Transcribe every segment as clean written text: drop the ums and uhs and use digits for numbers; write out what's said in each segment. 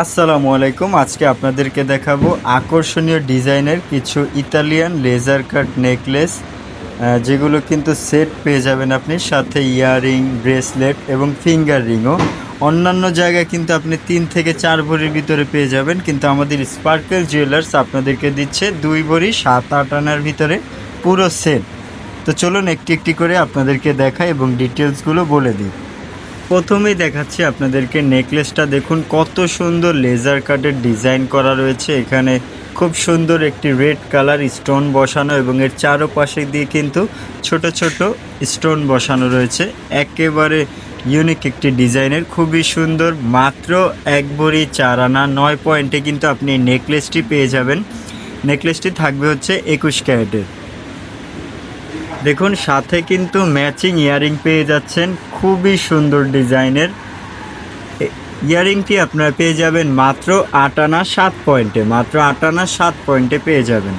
আসসালামু আলাইকুম। আজকে আপনাদেরকে দেখাবো আকর্ষণীয় ডিজাইনের কিছু ইতালিয়ান লেজার কাট নেকলেস, যেগুলো কিন্তু সেট পেয়ে যাবেন আপনি, সাথে ইয়াররিং, ব্রেসলেট এবং ফিঙ্গার রিংও। অন্যান্য জায়গায় কিন্তু আপনি 3 থেকে 4 ভরির ভিতরে পেয়ে যাবেন, কিন্তু আমাদের স্পার্কেল জুয়েলার্স আপনাদেরকে দিচ্ছে 2 ভরি 7-8 আনার ভিতরে পুরো সেট। তো চলুন একটি একটি করে আপনাদেরকে দেখাই এবং ডিটেলসগুলো বলে দিই। প্রথমেই দেখাচ্ছি আপনাদেরকে নেকলেসটা। দেখুন কত সুন্দর লেজার কাটের ডিজাইন করা রয়েছে। এখানে খুব সুন্দর একটি রেড কালার স্টোন বসানো এবং এর চারপাশে দিয়ে কিন্তু ছোট ছোট স্টোন বসানো রয়েছে। একেবারে ইউনিক একটি ডিজাইনের, খুবই সুন্দর। মাত্র 1 ভরি 4 আনা 9 পয়েন্টে কিন্তু আপনি নেকলেসটি পেয়ে যাবেন। নেকলেসটি থাকবে হচ্ছে 21 ক্যারেটের। দেখুন সাথে কিন্তু ম্যাচিং ইয়ারিং পেয়ে যাচ্ছেন, খুবই সুন্দর ডিজাইনের। ইয়ারিংটি আপনারা পেয়ে যাবেন মাত্র 8 আনা 7 পয়েন্টে, মাত্র 8 আনা 7 পয়েন্টে পেয়ে যাবেন।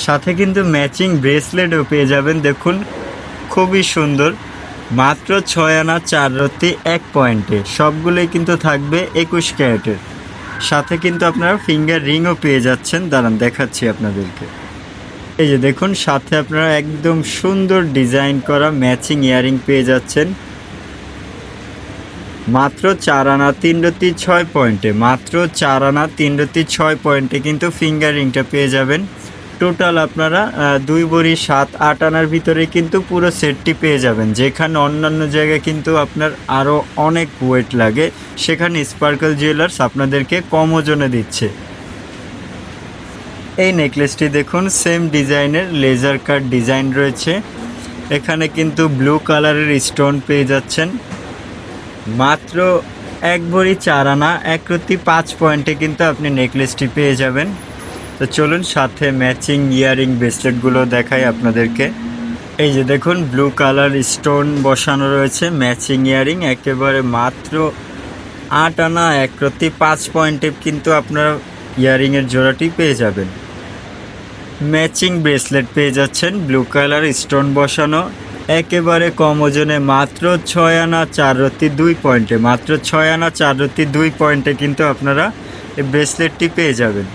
সাথে কিন্তু ম্যাচিং ব্রেসলেটও পেয়ে যাবেন। দেখুন খুবই সুন্দর, মাত্র 6 আনা 4 রত্তি 1 পয়েন্টে। সবগুলোই কিন্তু থাকবে 21 ক্যারেটের। সাথে কিন্তু আপনারা ফিঙ্গার রিংও পেয়ে যাচ্ছেন। দাঁড়ান দেখাচ্ছি আপনাদেরকে। এই যে দেখুন সাথে আপনারা একদম সুন্দর ডিজাইন করা ম্যাচিং ইয়ারিং পেয়ে যাচ্ছেন মাত্র 4 আনা 3 রত্তি 6 পয়েন্টে, মাত্র 4 আনা 3 রত্তি 6 পয়েন্টে কিন্তু ফিঙ্গার রিংটা পেয়ে যাবেন। টোটাল আপনারা 2 ভরি 7-8 আনার ভিতরে কিন্তু পুরো সেটটি পেয়ে যাবেন। যেখানে অন্যান্য জায়গায় কিন্তু আপনার আরও অনেক ওয়েট লাগে, সেখানে স্পার্কেল জুয়েলার্স আপনাদেরকে কম ওজনে দিচ্ছে। এই নেকলেসটি দেখুন সেম ডিজাইনের লেজার কাট ডিজাইন রয়েছে। এখানে কিন্তু ব্লু কালারের স্টোন পেয়ে যাচ্ছেন। মাত্র 1 ভরি 4 আনা 1 রত্তি 5 পয়েন্টে কিন্তু আপনি নেকলেসটি পেয়ে যাবেন। তো চলুন সাথে ম্যাচিং ইয়ারিং ব্রেসলেটগুলো দেখাই আপনাদেরকে। এই যে দেখুন ব্লু কালার স্টোন বসানো রয়েছে, ম্যাচিং ইয়ারিং একেবারে মাত্র 8 আনা 1 রত্তি 5 পয়েন্টে কিন্তু আপনারা ইয়ারিংয়ের জোড়াটি পেয়ে যাবেন। ম্যাচিং ব্রেসলেট পেয়ে যাচ্ছেন ব্লু কালার স্টোন বসানো, একেবারে কম ওজনে মাত্র 6 আনা 4 রত্তি 2 পয়েন্টে, মাত্র 6 আনা 4 রত্তি 2 পয়েন্টে কিন্তু আপনারা এই ব্রেসলেটটি পেয়ে যাবেন।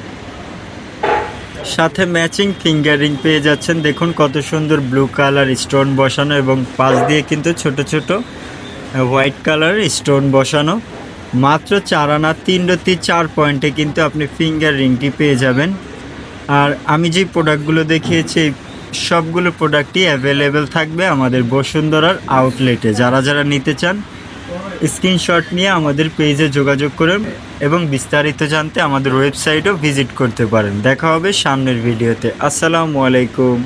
সাথে ম্যাচিং ফিঙ্গার রিং পেয়ে যাচ্ছেন। দেখুন কত সুন্দর ব্লু কালার স্টোন বসানো এবং পাশ দিয়ে কিন্তু ছোট ছোট হোয়াইট কালার স্টোন বসানো। মাত্র 4 আনা 3 রত্তি 4 পয়েন্টে কিন্তু আপনি ফিঙ্গার রিংটি পেয়ে যাবেন। আর আমি যে প্রোডাক্টগুলো দেখিয়েছি সবগুলো প্রোডাক্টই অ্যাভেলেবেল থাকবে আমাদের বসুন্ধরার আউটলেটে। যারা যারা নিতে চান স্ক্রিনশট নিয়ে আমাদের পেজে যোগাযোগ করুন এবং বিস্তারিত জানতে আমাদের ওয়েবসাইটও ভিজিট করতে পারেন। দেখা হবে সামনের ভিডিওতে। আসসালামু আলাইকুম।